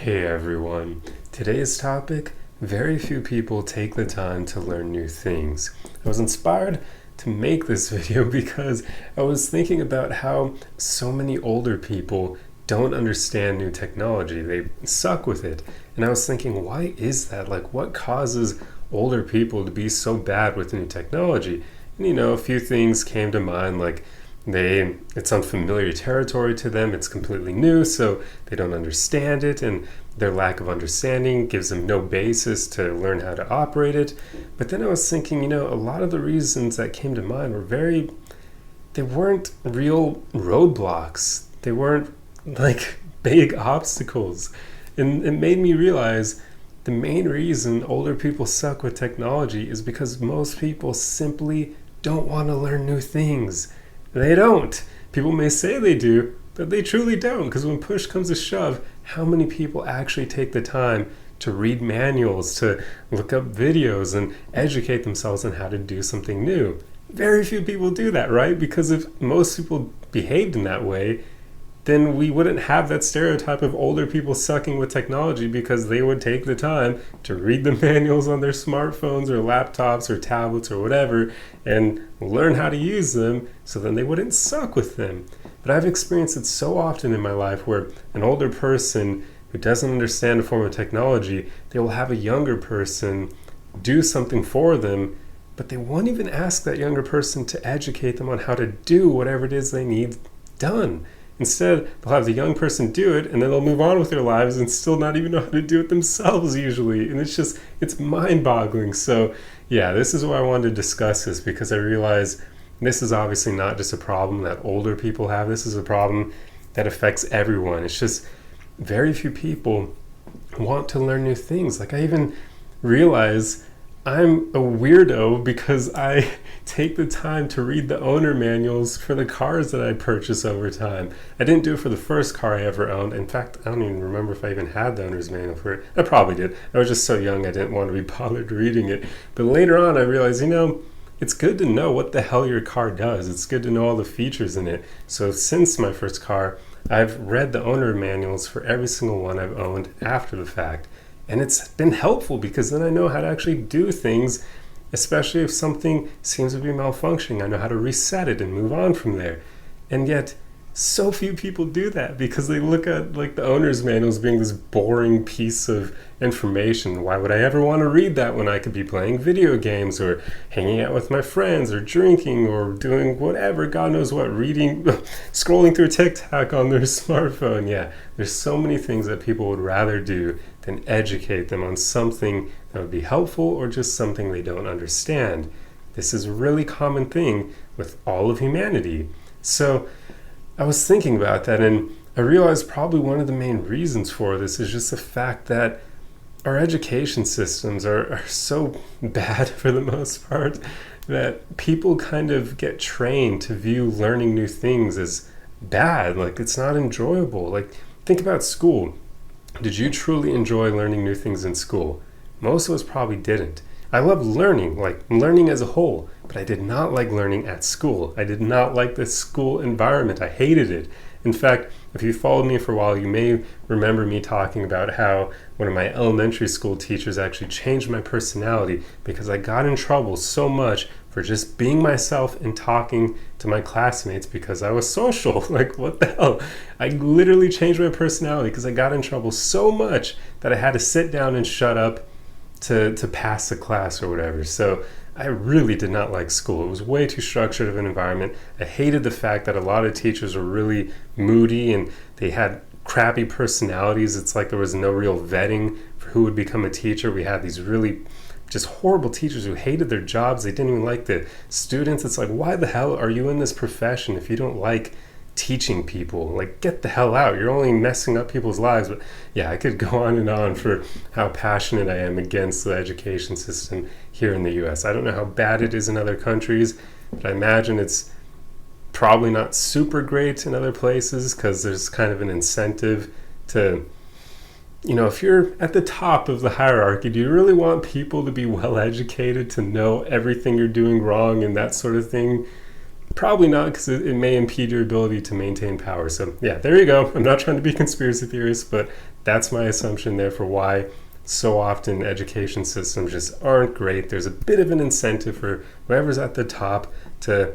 Hey everyone. Today's topic: very few people take the time to learn new things. I was inspired to make this video because I was thinking about how so many older people don't understand new technology. They suck with it. And I was thinking, why is that? Like, what causes older people to be so bad with new technology? And a few things came to mind, like it's unfamiliar territory to them, it's completely new, so they don't understand it, and their lack of understanding gives them no basis to learn how to operate it. But then I was thinking, a lot of the reasons that came to mind they weren't real roadblocks. They weren't like big obstacles. And it made me realize the main reason older people suck with technology is because most people simply don't want to learn new things. They don't. People may say they do, but they truly don't, because when push comes to shove, how many people actually take the time to read manuals, to look up videos and educate themselves on how to do something new? Very few people do that, right? Because if most people behaved in that way, then we wouldn't have that stereotype of older people sucking with technology, because they would take the time to read the manuals on their smartphones or laptops or tablets or whatever and learn how to use them, so then they wouldn't suck with them. But I've experienced it so often in my life where an older person who doesn't understand a form of technology, they will have a younger person do something for them, but they won't even ask that younger person to educate them on how to do whatever it is they need done. Instead, they'll have the young person do it, and then they'll move on with their lives and still not even know how to do it themselves usually. And it's mind-boggling. So yeah, this is why I wanted to discuss this, because I realize this is obviously not just a problem that older people have. This is a problem that affects everyone. It's just very few people want to learn new things. Like, I even realize I'm a weirdo because I take the time to read the owner manuals for the cars that I purchase over time. I didn't do it for the first car I ever owned. In fact, I don't even remember if I even had the owner's manual for it. I probably did. I was just so young I didn't want to be bothered reading it. But later on I realized, it's good to know what the hell your car does. It's good to know all the features in it. So since my first car, I've read the owner manuals for every single one I've owned after the fact. And it's been helpful, because then I know how to actually do things, especially if something seems to be malfunctioning. I know how to reset it and move on from there. And yet, so few people do that, because they look at like the owner's manuals being this boring piece of information. Why would I ever want to read that when I could be playing video games or hanging out with my friends or drinking or doing whatever, God knows what, reading, scrolling through TikTok on their smartphone. Yeah, there's so many things that people would rather do than educate them on something that would be helpful or just something they don't understand. This is a really common thing with all of humanity. So I was thinking about that, and I realized probably one of the main reasons for this is just the fact that our education systems are so bad for the most part that people kind of get trained to view learning new things as bad. Like, it's not enjoyable. Like, think about school. Did you truly enjoy learning new things in school? Most of us probably didn't. I love learning, like learning as a whole, but I did not like learning at school. I did not like the school environment. I hated it. In fact, if you followed me for a while, you may remember me talking about how one of my elementary school teachers actually changed my personality, because I got in trouble so much for just being myself and talking to my classmates because I was social. Like, what the hell? I literally changed my personality because I got in trouble so much that I had to sit down and shut up to pass the class or whatever. So I really did not like school. It was way too structured of an environment. I hated the fact that a lot of teachers were really moody and they had crappy personalities. It's like there was no real vetting for who would become a teacher. We had these really just horrible teachers who hated their jobs. They didn't even like the students. It's like, why the hell are you in this profession if you don't like teaching people? Like, get the hell out. You're only messing up people's lives. But yeah, I could go on and on for how passionate I am against the education system here in the US. I don't know how bad it is in other countries, but I imagine it's probably not super great in other places, because there's kind of an incentive to, if you're at the top of the hierarchy, do you really want people to be well educated, to know everything you're doing wrong and that sort of thing? Probably not, because it may impede your ability to maintain power. So yeah, there you go. I'm not trying to be a conspiracy theorist, but That's my assumption there for why so often education systems just aren't great. There's a bit of an incentive for whoever's at the top to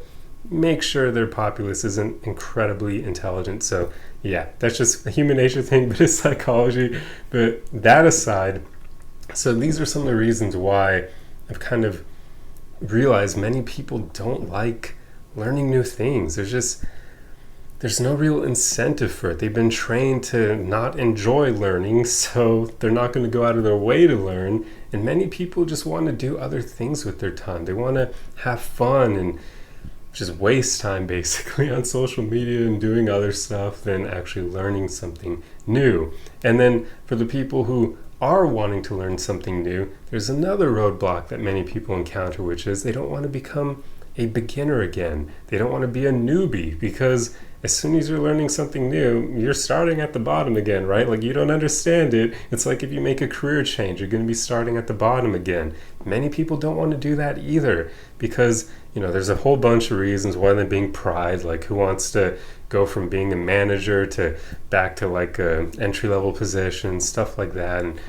make sure their populace isn't incredibly intelligent. So yeah, that's just a human nature thing, but it's psychology. But that aside, so these are some of the reasons why I've kind of realized many people don't like learning new things. There's no real incentive for it. They've been trained to not enjoy learning, so they're not going to go out of their way to learn. And many people just want to do other things with their time. They want to have fun and just waste time basically on social media and doing other stuff than actually learning something new. And then for the people who are wanting to learn something new, there's another roadblock that many people encounter, which is they don't want to become a beginner again. They don't want to be a newbie, because as soon as you're learning something new, you're starting at the bottom again, right? Like, you don't understand it. It's like if you make a career change, you're going to be starting at the bottom again. Many people don't want to do that either, because, there's a whole bunch of reasons. One of them being pride, like who wants to go from being a manager to back to like a entry-level position, stuff like that. And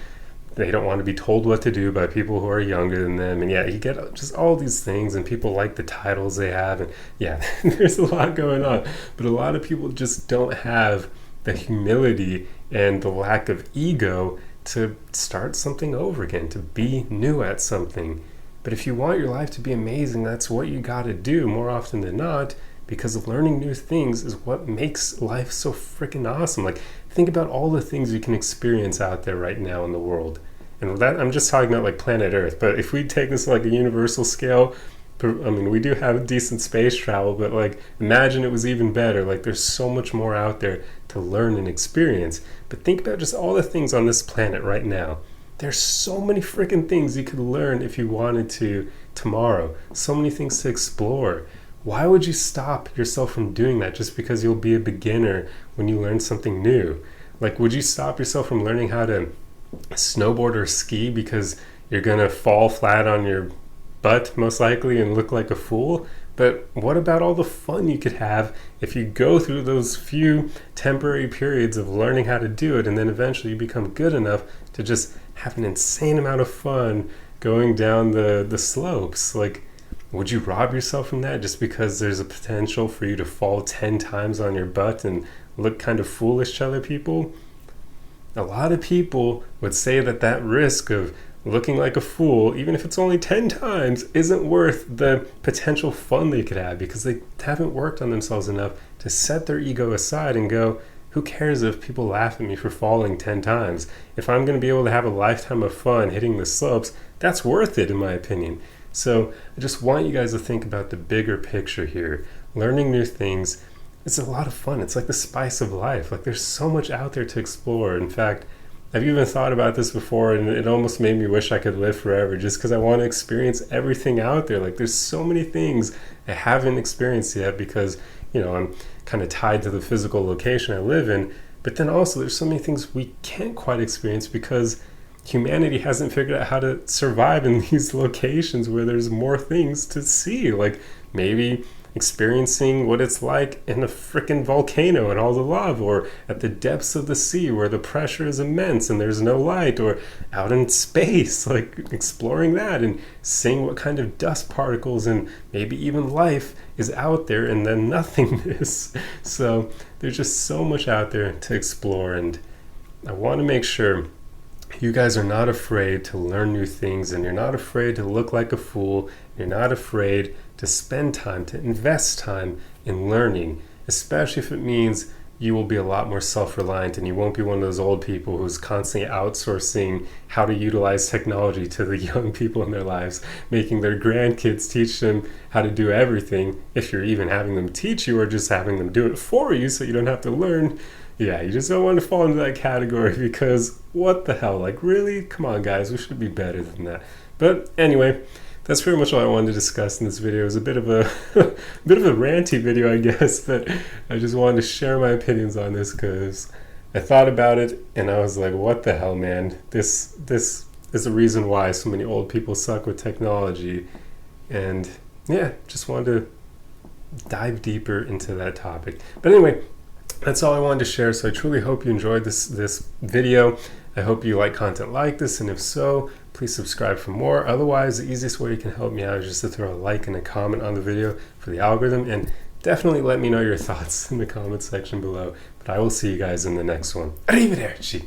they don't want to be told what to do by people who are younger than them. And yeah, you get just all these things, and people like the titles they have. And yeah, there's a lot going on. But a lot of people just don't have the humility and the lack of ego to start something over again, to be new at something. But if you want your life to be amazing, that's what you got to do more often than not, because learning new things is what makes life so freaking awesome. Like, think about all the things you can experience out there right now in the world. And that, I'm just talking about like planet Earth, but if we take this like a universal scale, we do have decent space travel, but like, imagine it was even better. Like, there's so much more out there to learn and experience. But think about just all the things on this planet right now. There's so many freaking things you could learn if you wanted to tomorrow. So many things to explore. Why would you stop yourself from doing that just because you'll be a beginner when you learn something new? Like, would you stop yourself from learning how to snowboard or ski because you're gonna fall flat on your butt most likely and look like a fool? But what about all the fun you could have if you go through those few temporary periods of learning how to do it, and then eventually you become good enough to just have an insane amount of fun going down the slopes? Like, would you rob yourself from that just because there's a potential for you to fall 10 times on your butt and look kind of foolish to other people? A lot of people would say that risk of looking like a fool, even if it's only 10 times, isn't worth the potential fun they could have, because they haven't worked on themselves enough to set their ego aside and go, who cares if people laugh at me for falling 10 times? If I'm going to be able to have a lifetime of fun hitting the slopes, that's worth it in my opinion. So I just want you guys to think about the bigger picture here. Learning new things, it's a lot of fun. It's like the spice of life. Like, there's so much out there to explore. In fact, I've even thought about this before, and it almost made me wish I could live forever, just because I want to experience everything out there. Like, there's so many things I haven't experienced yet because, I'm kind of tied to the physical location I live in. But then also there's so many things we can't quite experience because humanity hasn't figured out how to survive in these locations where there's more things to see. Like, maybe experiencing what it's like in a freaking volcano and all the lava, or at the depths of the sea where the pressure is immense and there's no light, or out in space, like exploring that and seeing what kind of dust particles and maybe even life is out there, and then nothingness. So there's just so much out there to explore, and I want to make sure you guys are not afraid to learn new things, and you're not afraid to look like a fool. You're not afraid to spend time, to invest time in learning, especially if it means you will be a lot more self-reliant and you won't be one of those old people who's constantly outsourcing how to utilize technology to the young people in their lives, making their grandkids teach them how to do everything, if you're even having them teach you or just having them do it for you so you don't have to learn. Yeah, you just don't want to fall into that category, because what the hell? Like, really? Come on, guys, we should be better than that. But anyway, that's pretty much all I wanted to discuss in this video. It was a bit of a ranty video, I guess, but I just wanted to share my opinions on this because I thought about it and I was like, what the hell, man? This is the reason why so many old people suck with technology. And yeah, just wanted to dive deeper into that topic. But anyway, that's all I wanted to share. So I truly hope you enjoyed this video. I hope you like content like this, and if so, please subscribe for more. Otherwise, the easiest way you can help me out is just to throw a like and a comment on the video for the algorithm, and definitely let me know your thoughts in the comment section below. But I will see you guys in the next one. Arrivederci!